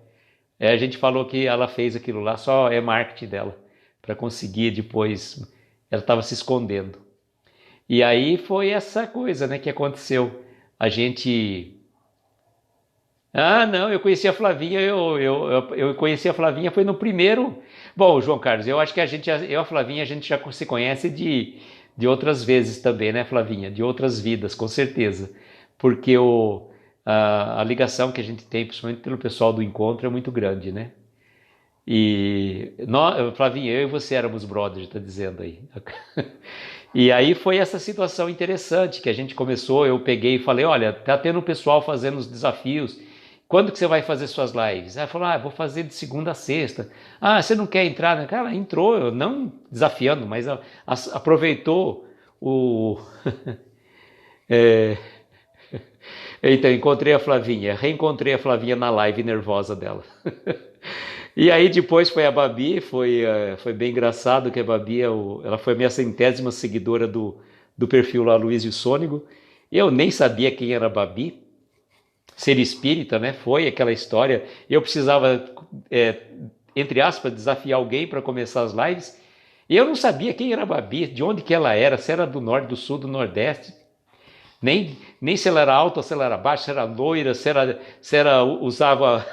A gente falou que ela fez aquilo lá, só é marketing dela, para conseguir depois, ela estava se escondendo. E aí foi essa coisa, né, que aconteceu. A gente... não, eu conheci a Flavinha, eu conheci a Flavinha, foi no primeiro... Bom, João Carlos, eu acho que eu e a Flavinha, a gente já se conhece de outras vezes também, né, Flavinha? De outras vidas, com certeza. Porque a ligação que a gente tem, principalmente pelo pessoal do encontro, é muito grande, né? E, Flavinha, eu e você éramos brothers, tá dizendo aí. E aí foi essa situação interessante que a gente começou, eu peguei e falei, olha, tá tendo um pessoal fazendo os desafios, quando que você vai fazer suas lives? Ela falou, vou fazer de segunda a sexta. Você não quer entrar? Cara, entrou, não desafiando, mas aproveitou o... Então, reencontrei a Flavinha na live nervosa dela. E aí depois foi a Babi, foi bem engraçado que a Babi, ela foi a minha 100ª seguidora do perfil lá, Luiz e Sônigo. Eu nem sabia quem era a Babi, ser espírita, né? Foi aquela história. Eu precisava, entre aspas, desafiar alguém para começar as lives. E eu não sabia quem era a Babi, de onde que ela era, se era do norte, do sul, do nordeste. Nem se ela era alta ou se ela era baixa, se era loira, se usava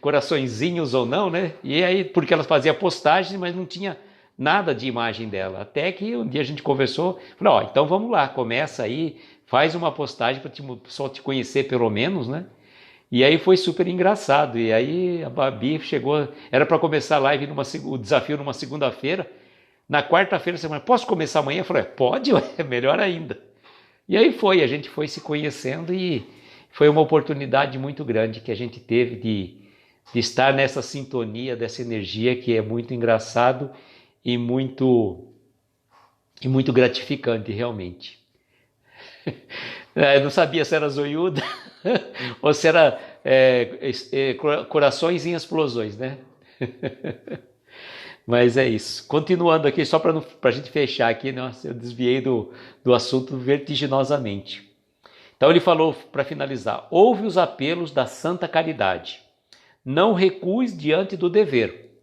coraçõezinhos ou não, né? E aí, porque ela fazia postagens, mas não tinha nada de imagem dela. Até que um dia a gente conversou, falou, então vamos lá, começa aí, faz uma postagem para o pessoal te conhecer pelo menos, né? E aí foi super engraçado. E aí a Babi chegou, era para começar a live, o desafio numa segunda-feira. Na quarta-feira, você falou, posso começar amanhã? Eu falei, pode, é melhor ainda. E aí a gente foi se conhecendo e foi uma oportunidade muito grande que a gente teve de estar nessa sintonia, dessa energia que é muito engraçado e muito gratificante realmente. Eu não sabia se era zoiuda ou se era corações em explosões, né? Mas é isso. Continuando aqui, só para a gente fechar aqui, nossa, eu desviei do assunto vertiginosamente. Então ele falou, para finalizar, ouve os apelos da santa caridade. Não recues diante do dever.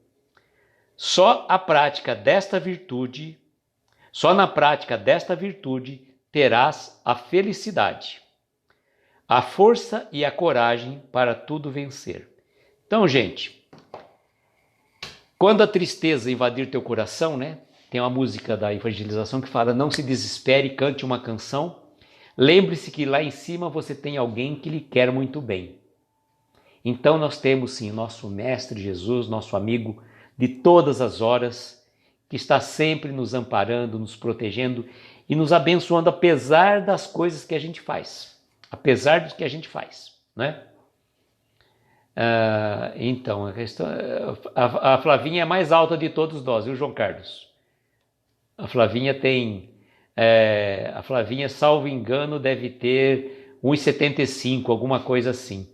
Só na prática desta virtude terás a felicidade, a força e a coragem para tudo vencer. Então, gente, quando a tristeza invadir teu coração, né? Tem uma música da evangelização que fala, não se desespere, cante uma canção. Lembre-se que lá em cima você tem alguém que lhe quer muito bem. Então nós temos sim nosso Mestre Jesus, nosso amigo de todas as horas, que está sempre nos amparando, nos protegendo e nos abençoando, apesar das coisas que a gente faz. Apesar do que a gente faz, né? Então, a Flavinha é a mais alta de todos nós, viu, João Carlos? A Flavinha a Flavinha, salvo engano, deve ter 1,75, alguma coisa assim.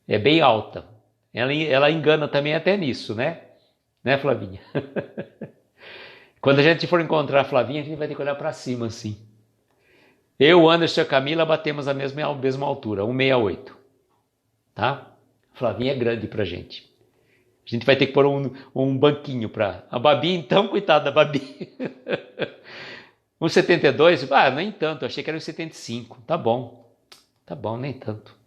É bem alta. Ela engana também até nisso, né? Né, Flavinha? Quando a gente for encontrar a Flavinha, a gente vai ter que olhar para cima assim. Eu, Anderson e a Camila batemos a mesma altura, 1,68. Tá? A Flavinha é grande pra gente. A gente vai ter que pôr um banquinho para a Babi, então, coitada da Babi. 1,72? Ah, nem tanto, achei que era 1,75. Tá bom, nem tanto.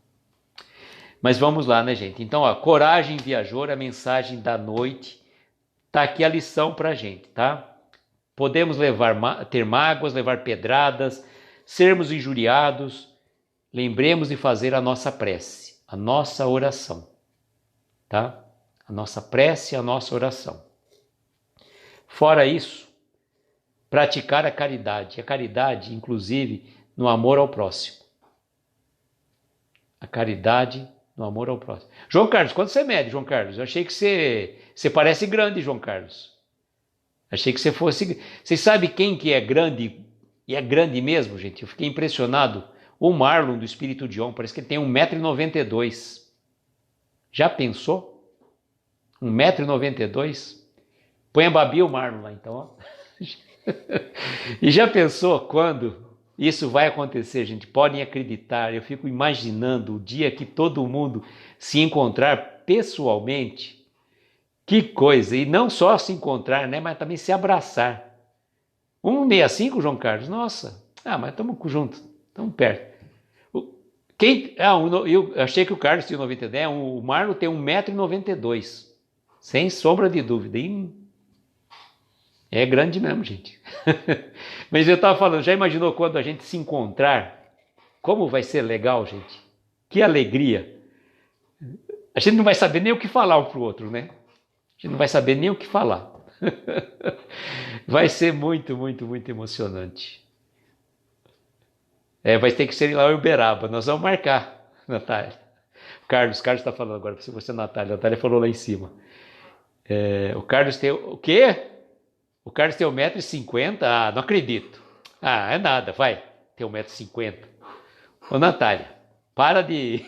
Mas vamos lá, né, gente? Então, ó, coragem viajor, a mensagem da noite. Tá aqui a lição pra gente, tá? Podemos ter mágoas, levar pedradas, sermos injuriados. Lembremos de fazer a nossa prece, a nossa oração, tá? A nossa prece, a nossa oração. Fora isso, praticar a caridade, inclusive, no amor ao próximo. A caridade no amor ao próximo. João Carlos, quanto você mede, João Carlos? Eu achei que você parece grande, João Carlos. Achei que você fosse... Vocês sabem quem que é grande? E é grande mesmo, gente. Eu fiquei impressionado. O Marlon, do Espírito de On, parece que ele tem 1,92 m. Já pensou? 1,92 m? Põe a Babi e o Marlon lá, então. Ó. E já pensou quando isso vai acontecer, gente? Podem acreditar, eu fico imaginando o dia que todo mundo se encontrar pessoalmente. Que coisa! E não só se encontrar, né? Mas também se abraçar. 1,65, João Carlos? Nossa! Ah, mas estamos juntos, estamos perto. Eu achei que o Carlos tinha 92, o Marlon tem 1,92 m. Sem sombra de dúvida. E é grande mesmo, gente. Mas eu estava falando, já imaginou quando a gente se encontrar? Como vai ser legal, gente? Que alegria! A gente não vai saber nem o que falar um para o outro, né? A gente não vai saber nem o que falar. Vai ser muito, muito, muito emocionante. Vai ter que ser lá em Uberaba. Nós vamos marcar, Natália. O Carlos está falando agora para você, Natália. A Natália falou lá em cima. O Carlos tem... O quê? O Carlos tem 1,50 m? Ah, não acredito. Ah, é nada, vai. Tem 1,50 m. Ô, Natália, para de...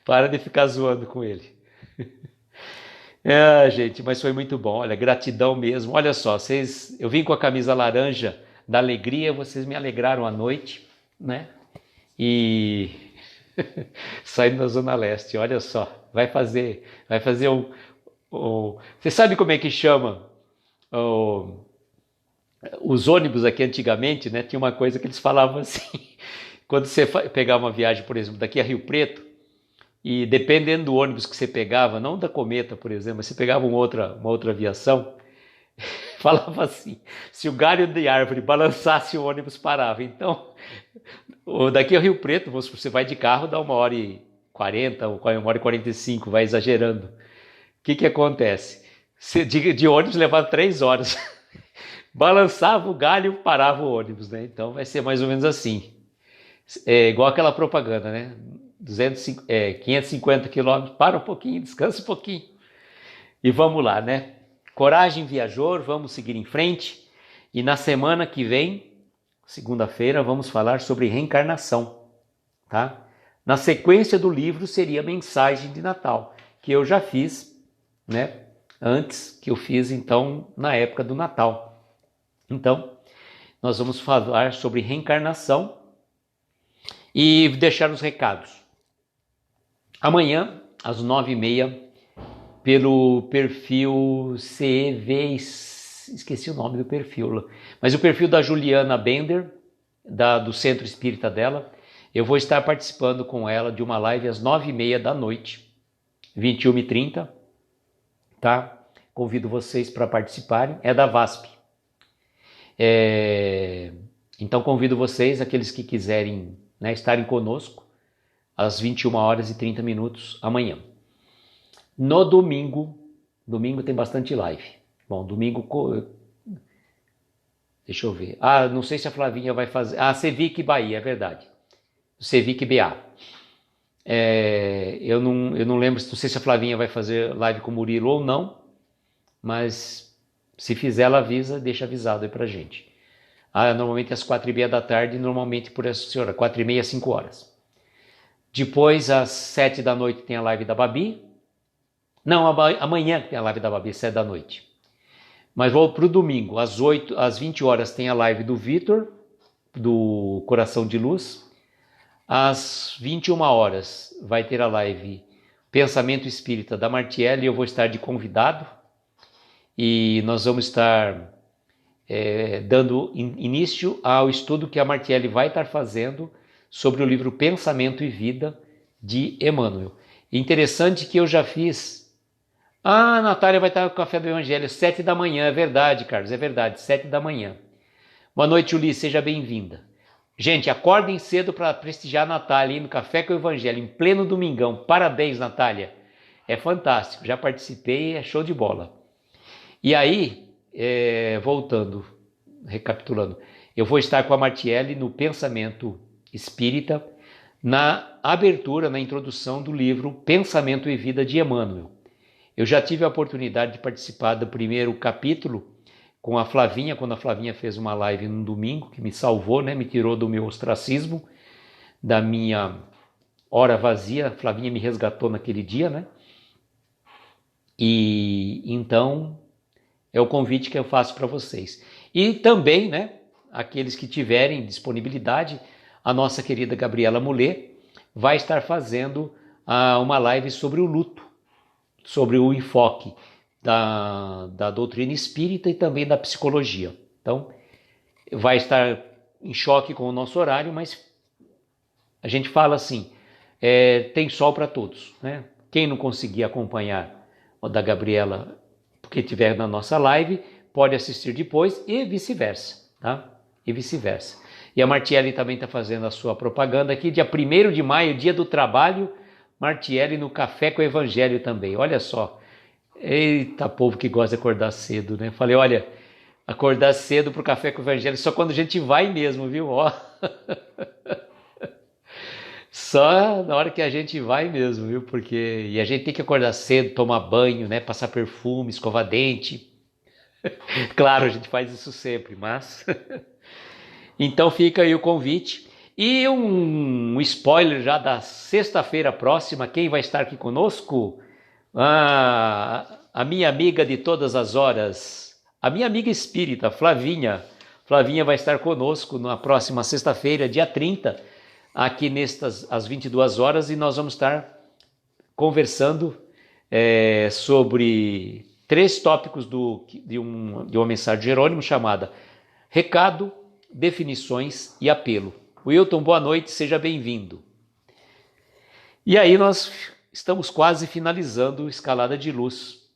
para de ficar zoando com ele. Gente, mas foi muito bom. Olha, gratidão mesmo. Olha só, eu vim com a camisa laranja da alegria, vocês me alegraram a noite, né? E saindo da Zona Leste, olha só, vai fazer Você sabe como é que chama os ônibus aqui antigamente, né? Tinha uma coisa que eles falavam assim, quando você pegava uma viagem, por exemplo, daqui a Rio Preto, e dependendo do ônibus que você pegava, não da Cometa, por exemplo, você pegava uma outra aviação, falava assim, se o galho de árvore balançasse, o ônibus parava. Então, daqui a Rio Preto, você vai de carro, dá 1h40, ou 1h45, vai exagerando. O que acontece? De ônibus levava 3 horas. Balançava o galho, parava o ônibus, né? Então vai ser mais ou menos assim. É igual aquela propaganda, né? 550 quilômetros, para um pouquinho, descansa um pouquinho. E vamos lá, né? Coragem viajor, vamos seguir em frente. E na semana que vem, segunda-feira, vamos falar sobre reencarnação, tá? Na sequência do livro seria a mensagem de Natal, que eu já fiz, né? Antes que eu fiz, então, na época do Natal. Então, nós vamos falar sobre reencarnação e deixar os recados. Amanhã, às 9h30, pelo perfil CEV, esqueci o nome do perfil, mas o perfil da Juliana Bender, do Centro Espírita dela, eu vou estar participando com ela de uma live às 9h30 da noite, 21h30, tá? Convido vocês para participarem, é da VASP. Então convido vocês, aqueles que quiserem, né, estarem conosco, às 21h30 amanhã. No domingo tem bastante live. Bom, domingo, deixa eu ver. Não sei se a Flavinha vai fazer. Cevic Bahia, é verdade. Cevic BA. Eu não lembro, não sei se a Flavinha vai fazer live com o Murilo ou não, mas se fizer, ela avisa, deixa avisado aí pra gente. Normalmente às 4h30 da tarde, normalmente por essa senhora, 4h30 às 5 horas. Depois, às 7 da noite, tem a live da Babi. Não, amanhã tem a live da Babi, 7 da noite. Mas vou para o domingo, às 20 horas, tem a live do Vitor, do Coração de Luz. Às 21 horas vai ter a live Pensamento Espírita da Martielli. Eu vou estar de convidado e nós vamos estar dando início ao estudo que a Martielli vai estar fazendo sobre o livro Pensamento e Vida de Emmanuel. Interessante que eu já fiz. A Natália vai estar no Café do Evangelho, 7 da manhã, é verdade, Carlos, é verdade, 7 da manhã. Boa noite, Ulisses, seja bem-vinda. Gente, acordem cedo para prestigiar a Natália aí no Café com o Evangelho, em pleno domingão. Parabéns, Natália. É fantástico, já participei, é show de bola. E aí, voltando, recapitulando, eu vou estar com a Martielli no Pensamento Espírita, na abertura, na introdução do livro Pensamento e Vida de Emmanuel. Eu já tive a oportunidade de participar do primeiro capítulo com a Flavinha, quando a Flavinha fez uma live no domingo, que me salvou, né? Me tirou do meu ostracismo, da minha hora vazia. A Flavinha me resgatou naquele dia, né? E então é o convite que eu faço para vocês. E também, né, aqueles que tiverem disponibilidade, a nossa querida Gabriela Mulê vai estar fazendo uma live sobre o luto, sobre o enfoque da doutrina espírita e também da psicologia. Então, vai estar em choque com o nosso horário, mas a gente fala assim, tem sol para todos, né? Quem não conseguir acompanhar o da Gabriela, porque estiver na nossa live, pode assistir depois e vice-versa, tá? E vice-versa. E a Martielli também está fazendo a sua propaganda aqui, dia 1º de maio, dia do trabalho, Martielli no Café com o Evangelho também, olha só. Eita, povo que gosta de acordar cedo, né? Falei, olha, acordar cedo pro Café com o Evangelho só quando a gente vai mesmo, viu? Ó. Só na hora que a gente vai mesmo, viu? Porque e a gente tem que acordar cedo, tomar banho, né? Passar perfume, escovar dente. Claro, a gente faz isso sempre, mas então fica aí o convite. E um spoiler já da sexta-feira próxima, quem vai estar aqui conosco? A minha amiga de todas as horas, a minha amiga espírita, Flavinha. Flavinha vai estar conosco na próxima sexta-feira, dia 30, aqui às 22 horas, e nós vamos estar conversando sobre 3 tópicos de uma mensagem de Jerônimo chamada Recado, Definições e Apelo. Wilton, boa noite, seja bem-vindo. E aí nós estamos quase finalizando Escalada de Luz.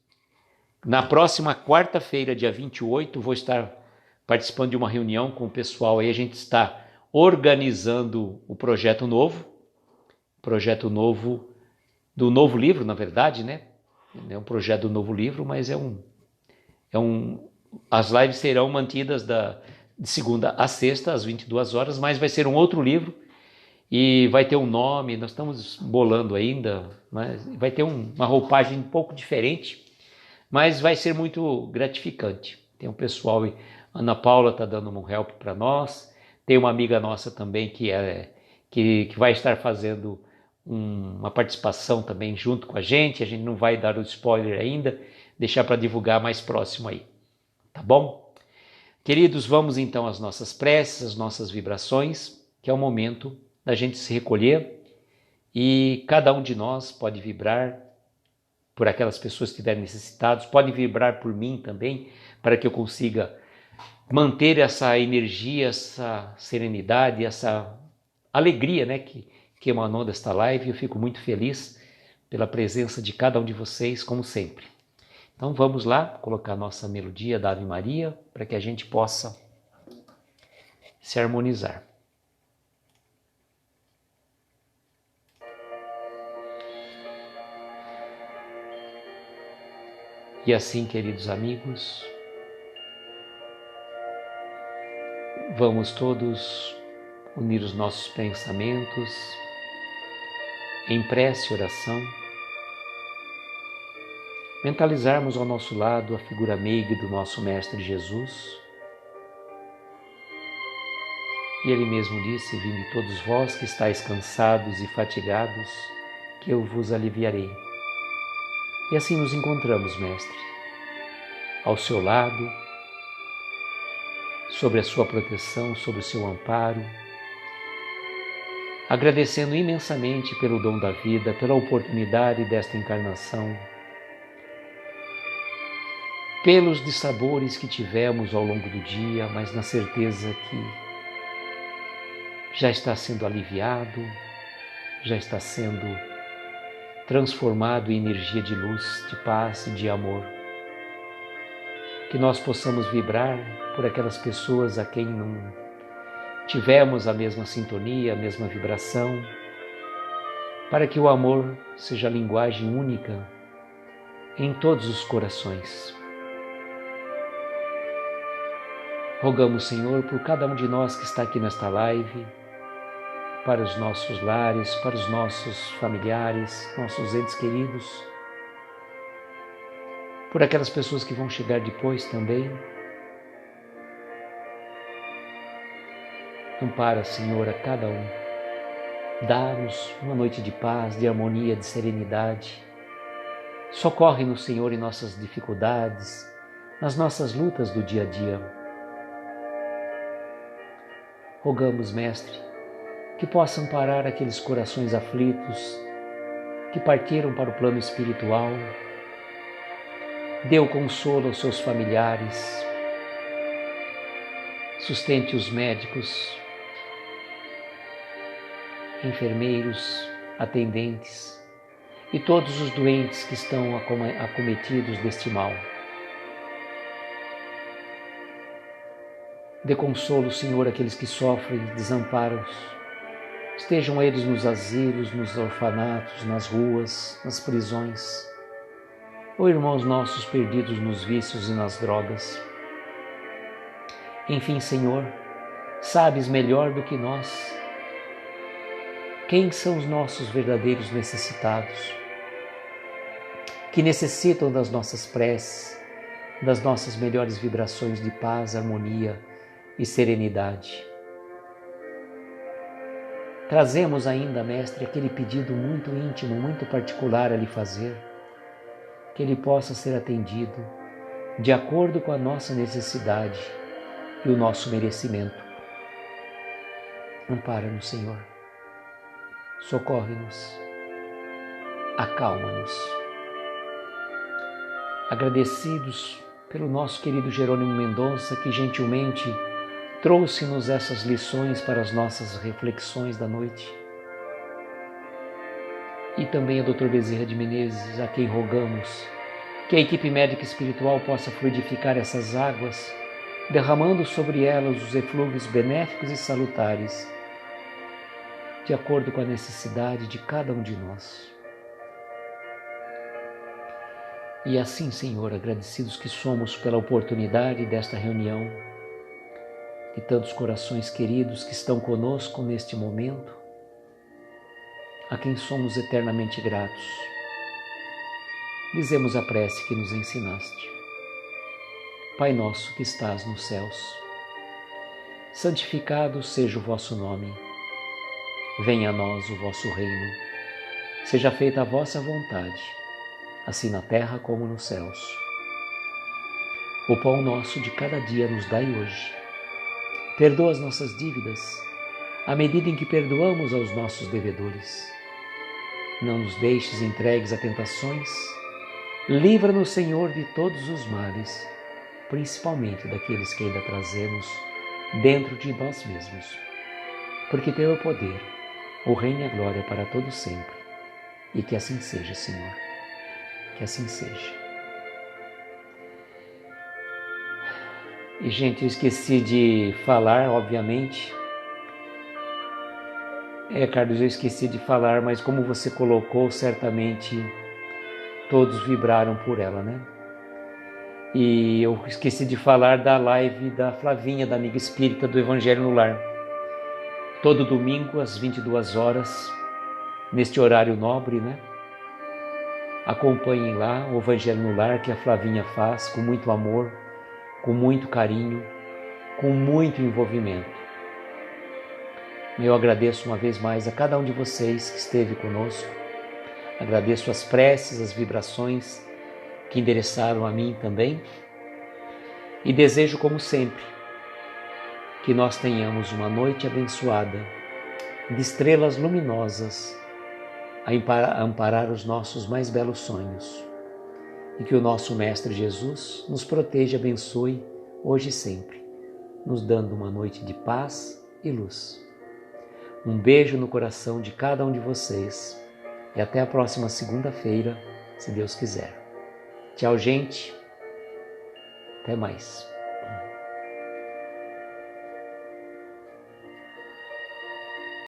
Na próxima quarta-feira, dia 28, vou estar participando de uma reunião com o pessoal aí. A gente está organizando o projeto novo do novo livro, na verdade, né? É um projeto do novo livro, mas as lives serão mantidas de segunda a sexta, às 22 horas, mas vai ser um outro livro e vai ter um nome, nós estamos bolando ainda, mas vai ter uma roupagem um pouco diferente, mas vai ser muito gratificante. Tem um pessoal, Ana Paula está dando um help para nós, tem uma amiga nossa também que vai estar fazendo uma participação também junto com a gente não vai dar o spoiler ainda, deixar para divulgar mais próximo aí, tá bom? Queridos, vamos então às nossas preces, às nossas vibrações, que é o momento da gente se recolher e cada um de nós pode vibrar por aquelas pessoas que estiverem necessitadas, pode vibrar por mim também, para que eu consiga manter essa energia, essa serenidade, essa alegria, né, que emanou desta live. Eu fico muito feliz pela presença de cada um de vocês, como sempre. Então vamos lá colocar nossa melodia da Ave Maria para que a gente possa se harmonizar. E assim, queridos amigos, vamos todos unir os nossos pensamentos em prece e oração, mentalizarmos ao nosso lado a figura meiga do nosso Mestre Jesus E ele mesmo disse: vinde todos vós que estáis cansados e fatigados, que eu vos aliviarei. E assim nos encontramos, Mestre, ao seu lado, sobre a sua proteção, sobre o seu amparo, agradecendo imensamente pelo dom da vida, pela oportunidade desta encarnação, pelos dissabores que tivemos ao longo do dia, mas na certeza que já está sendo aliviado, já está sendo transformado em energia de luz, de paz e de amor. Que nós possamos vibrar por aquelas pessoas a quem não tivemos a mesma sintonia, a mesma vibração, para que o amor seja a linguagem única em todos os corações. Rogamos, Senhor, por cada um de nós que está aqui nesta live, para os nossos lares, para os nossos familiares, nossos entes queridos, por aquelas pessoas que vão chegar depois também. Ampara, Senhor, a cada um. Dá-nos uma noite de paz, de harmonia, de serenidade. Socorre-nos, Senhor, em nossas dificuldades, nas nossas lutas do dia a dia. Rogamos, Mestre, que possa amparar aqueles corações aflitos que partiram para o plano espiritual. Dê o consolo aos seus familiares. Sustente os médicos, enfermeiros, atendentes e todos os doentes que estão acometidos deste mal. Dê consolo, Senhor, àqueles que sofrem desamparos. Estejam eles nos asilos, nos orfanatos, nas ruas, nas prisões, ou irmãos nossos perdidos nos vícios e nas drogas. Enfim, Senhor, sabes melhor do que nós quem são os nossos verdadeiros necessitados, que necessitam das nossas preces, das nossas melhores vibrações de paz, harmonia e serenidade. Trazemos ainda, Mestre, aquele pedido muito íntimo, muito particular a lhe fazer, que ele possa ser atendido de acordo com a nossa necessidade e o nosso merecimento. Ampara-nos, Senhor. Socorre-nos. Acalma-nos. Agradecidos pelo nosso querido Jerônimo Mendonça, que gentilmente trouxe-nos essas lições para as nossas reflexões da noite. E também a Dr. Bezerra de Menezes, a quem rogamos que a equipe médica espiritual possa fluidificar essas águas, derramando sobre elas os eflúvios benéficos e salutares, de acordo com a necessidade de cada um de nós. E assim, Senhor, agradecidos que somos pela oportunidade desta reunião, e tantos corações queridos que estão conosco neste momento, a quem somos eternamente gratos, dizemos a prece que nos ensinaste. Pai nosso que estás nos céus, santificado seja o vosso nome. Venha a nós o vosso reino. Seja feita a vossa vontade, assim na terra como nos céus. O pão nosso de cada dia nos dai hoje. Perdoa as nossas dívidas, à medida em que perdoamos aos nossos devedores. Não nos deixes entregues a tentações. Livra-nos, Senhor, de todos os males, principalmente daqueles que ainda trazemos dentro de nós mesmos. Porque teu é o poder, o reino e a glória para todo sempre. E que assim seja, Senhor. Que assim seja. E, gente, eu esqueci de falar, obviamente. Carlos, eu esqueci de falar, mas como você colocou, certamente todos vibraram por ela, né? E eu esqueci de falar da live da Flavinha, da Amiga Espírita do Evangelho no Lar. Todo domingo, às 22 horas, neste horário nobre, né? Acompanhem lá o Evangelho no Lar que a Flavinha faz com muito amor, com muito carinho, com muito envolvimento. Eu agradeço uma vez mais a cada um de vocês que esteve conosco. Agradeço as preces, as vibrações que endereçaram a mim também. E desejo, como sempre, que nós tenhamos uma noite abençoada, de estrelas luminosas, a amparar os nossos mais belos sonhos. E que o nosso Mestre Jesus nos proteja e abençoe hoje e sempre, nos dando uma noite de paz e luz. Um beijo no coração de cada um de vocês e até a próxima segunda-feira, se Deus quiser. Tchau, gente. Até mais.